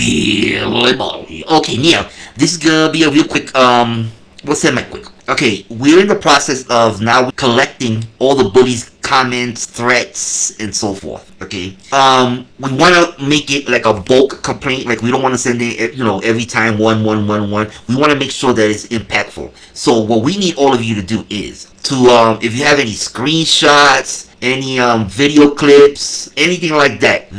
Billy. Okay, now this is gonna be a real quick what's that, my quick? Okay, we're in the process of now collecting all the bullies comments, threats, and so forth. Okay, we want to make it like a bulk complaint. Like, we don't want to send it, every time one. We want to make sure that it's impactful. So what we need all of you to do is to if you have any screenshots, any video clips, anything like that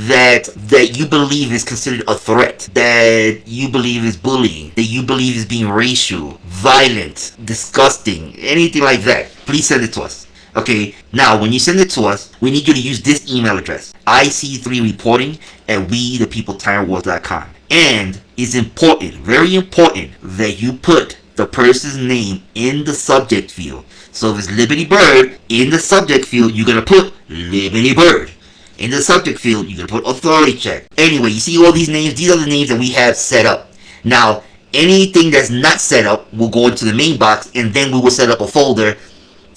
you believe is considered a threat, that you believe is bullying, that you believe is being racial, violent, disgusting, anything like that, please send it to us. Okay, now when you send it to us, we need you to use this email address, ic3reporting@wethepeopletyrantwars.com. And it's important, very important, that you put the person's name in the subject field. So if it's Liberty Bird, in the subject field, you're gonna put Liberty Bird. In the subject field, you're gonna put authority check. Anyway, you see all these names? These are the names that we have set up. Now, anything that's not set up will go into the main box, and then we will set up a folder,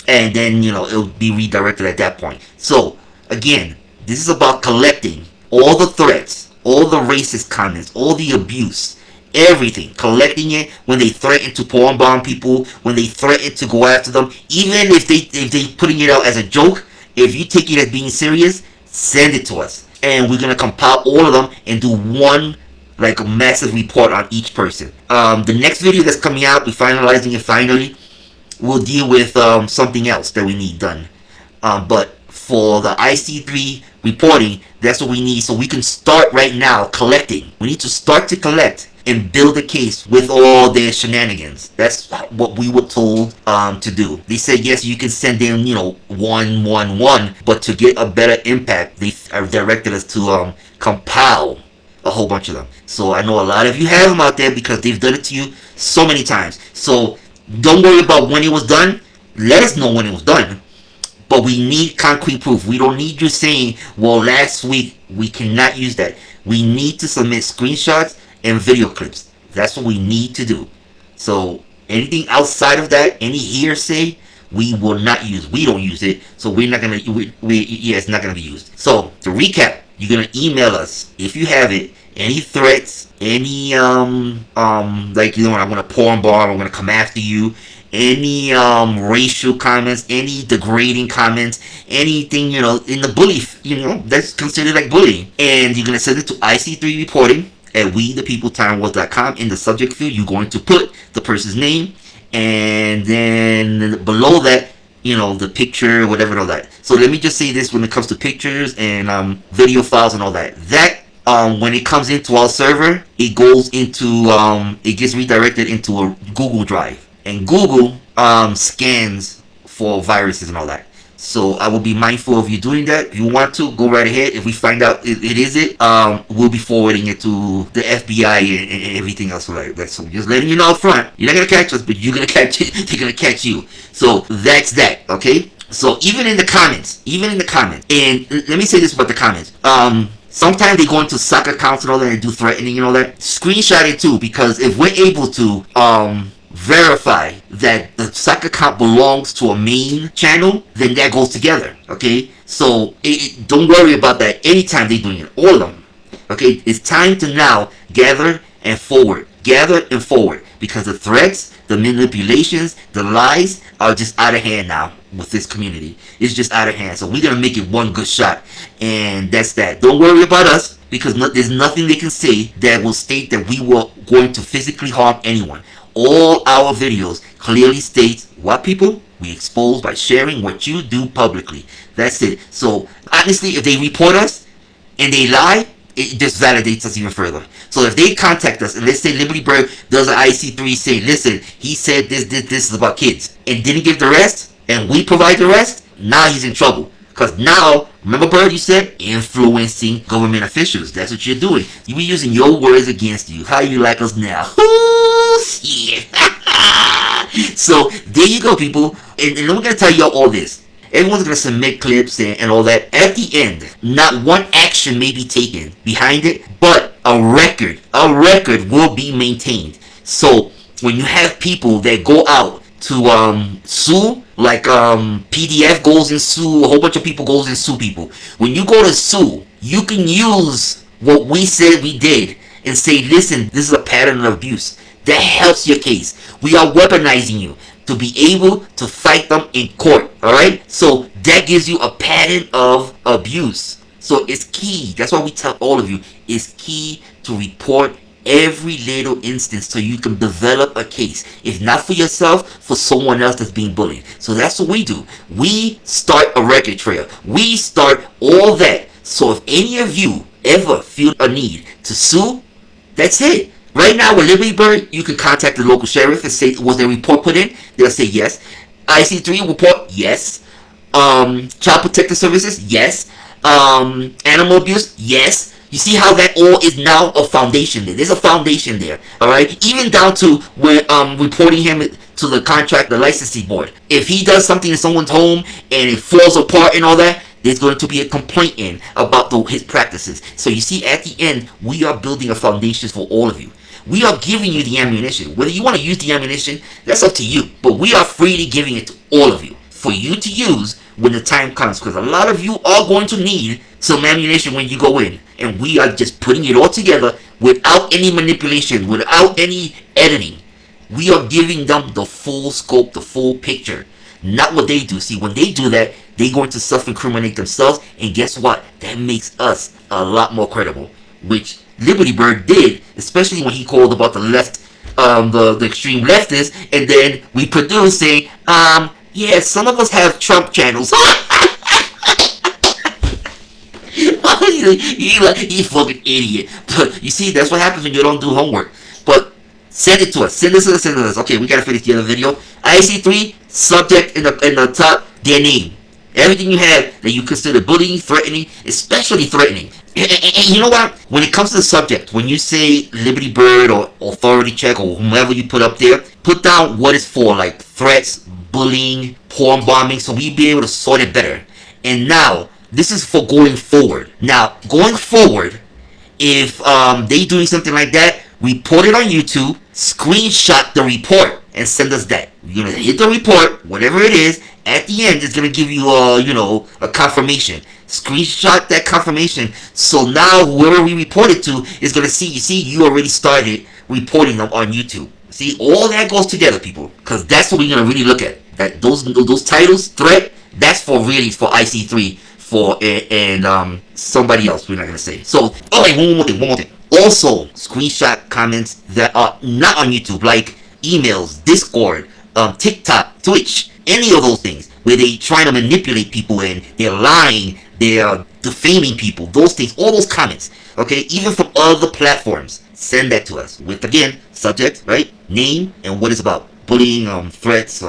and then, it'll be redirected at that point. So, again, this is about collecting all the threats, all the racist comments, all the abuse, everything, collecting it when they threaten to porn bomb people, when they threaten to go after them, even if they putting it out as a joke. If you take it as being serious, send it to us, and we're gonna compile all of them and do one, like, a massive report on each person. The next video that's coming out, we're finalizing it finally, we'll deal with something else that we need done. But for the IC3 reporting, that's what we need, so we can start right now collecting. We need to start to collect and build a case with all their shenanigans. That's what we were told to do. They said, yes, you can send in, 111, but to get a better impact, they directed us to compile a whole bunch of them. So I know a lot of you have them out there because they've done it to you so many times. So don't worry about when it was done. Let us know when it was done. But we need concrete proof. We don't need you saying, well, last week we cannot use that. We need to submit screenshots and video clips. That's what we need to do. So anything outside of that, any hearsay, we will not use. We don't use it, so we're not gonna. It's not gonna be used. So to recap, you're gonna email us if you have it. Any threats, any I'm gonna porn bomb, I'm gonna come after you. Any racial comments, any degrading comments, anything in the bully, that's considered like bullying, and you're gonna send it to IC3 reporting at wethepeopletyrantwars.com. In the subject field, you're going to put the person's name, and then below that, the picture, whatever, and all that. So let me just say this: when it comes to pictures and video files and all that, when it comes into our server, it goes into it gets redirected into a Google Drive, and Google scans for viruses and all that. So I will be mindful of you doing that. If you want to, go right ahead. If we find out it is it, we'll be forwarding it to the FBI and everything else like that. So just letting you know up front, you're not gonna catch us, but you're gonna catch it. They're gonna catch you. So that's that. Okay. So even in the comments, and let me say this about the comments. Sometimes they go into soccer accounts and all that and do threatening and all that. Screenshot it too, because if we're able to verify that the soccer account belongs to a main channel, then that goes together. Okay, so don't worry about that. Anytime they're doing it, all of them. Okay, it's time to now gather and forward, because the threats, the manipulations, the lies are just out of hand now with this community. It's just out of hand. So we're gonna make it one good shot, and that's that. Don't worry about us, because there's nothing they can say that will state that we were going to physically harm anyone. All our videos clearly states what people we expose by sharing what you do publicly. That's it. So honestly, if they report us and they lie, it just validates us even further. So if they contact us and let's say Liberty Bird does an IC3 say, listen, he said this is about kids, and didn't give the rest, and we provide the rest, now he's in trouble. Because now, remember, Bird, you said influencing government officials. That's what you're doing. You be using your words against you. How you like us now? Shit. So there you go, people. And I'm going to tell you all this. Everyone's going to submit clips and all that. At the end, not one action may be taken behind it, but a record will be maintained. So when you have people that go out to sue, like PDF goes and sue, a whole bunch of people goes and sue people. When you go to sue, you can use what we said we did and say, listen, this is a pattern of abuse. That helps your case. We are weaponizing you to be able to fight them in court. Alright? So that gives you a pattern of abuse. So it's key. That's why we tell all of you, it's key to report every little instance so you can develop a case. If not for yourself, for someone else that's being bullied. So that's what we do. We start a record trail. We start all that. So if any of you ever feel a need to sue, that's it. Right now with Liberty Bird, you can contact the local sheriff and say, was there a report put in? They'll say yes. IC3 report, yes. Child Protective Services, yes. Animal abuse, yes. You see how that all is now a foundation there. There's a foundation there, alright? Even down to where reporting him to the licensing board. If he does something in someone's home and it falls apart and all that, there's going to be a complaint in about his practices. So you see, at the end, we are building a foundation for all of you. We are giving you the ammunition. Whether you want to use the ammunition, that's up to you. But we are freely giving it to all of you for you to use when the time comes. Because a lot of you are going to need some ammunition when you go in. And we are just putting it all together without any manipulation, without any editing. We are giving them the full scope, the full picture. Not what they do. See, when they do that, they're going to self-incriminate themselves. And guess what? That makes us a lot more credible. Which Liberty Bird did, especially when he called about the left, the extreme leftists, and then we produced saying, yeah, some of us have Trump channels. He fucking idiot. But you see, that's what happens when you don't do homework. But send it to us. Send this to us. Okay, we gotta finish the other video. IC3, subject in the top, their name. Everything you have that you consider bullying, threatening, especially threatening. And you know what? When it comes to the subject, when you say Liberty Bird or Authority Check or whomever you put up there, put down what it's for, like threats, bullying, porn bombing, so we be able to sort it better. And now, this is for going forward. Now, going forward, if they doing something like that, report it on YouTube, screenshot the report, and send us that. You're gonna hit the report, whatever it is. At the end, it's gonna give you a confirmation. Screenshot that confirmation. So now whoever we report it to is gonna see. You see, you already started reporting them on YouTube. See, all that goes together, people, because that's what we're gonna really look at. That those titles, threat, that's for IC3 and somebody else. We're not gonna say. So, one more thing. Also, screenshot comments that are not on YouTube, like emails, Discord, TikTok, Twitch, any of those things where they trying to manipulate people and they're lying, they're defaming people, those things, all those comments, okay, even from other platforms, send that to us with, again, subject, right, name, and what it's about, bullying, threats,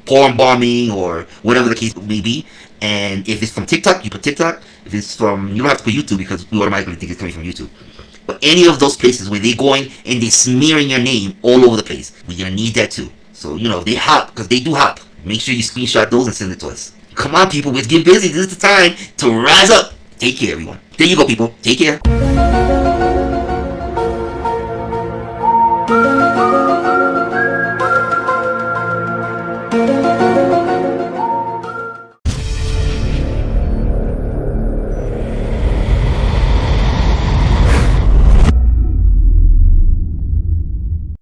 porn bombing, or whatever the case may be. And if it's from TikTok, you put TikTok. If it's from, you don't have to put YouTube because we automatically think it's coming from YouTube. But any of those places where they're going and they're smearing your name all over the place, we're gonna need that too. So, they hop, because they do hop. Make sure you screenshot those and send it to us. Come on, people, let's get busy. This is the time to rise up. Take care, everyone. There you go, people. Take care.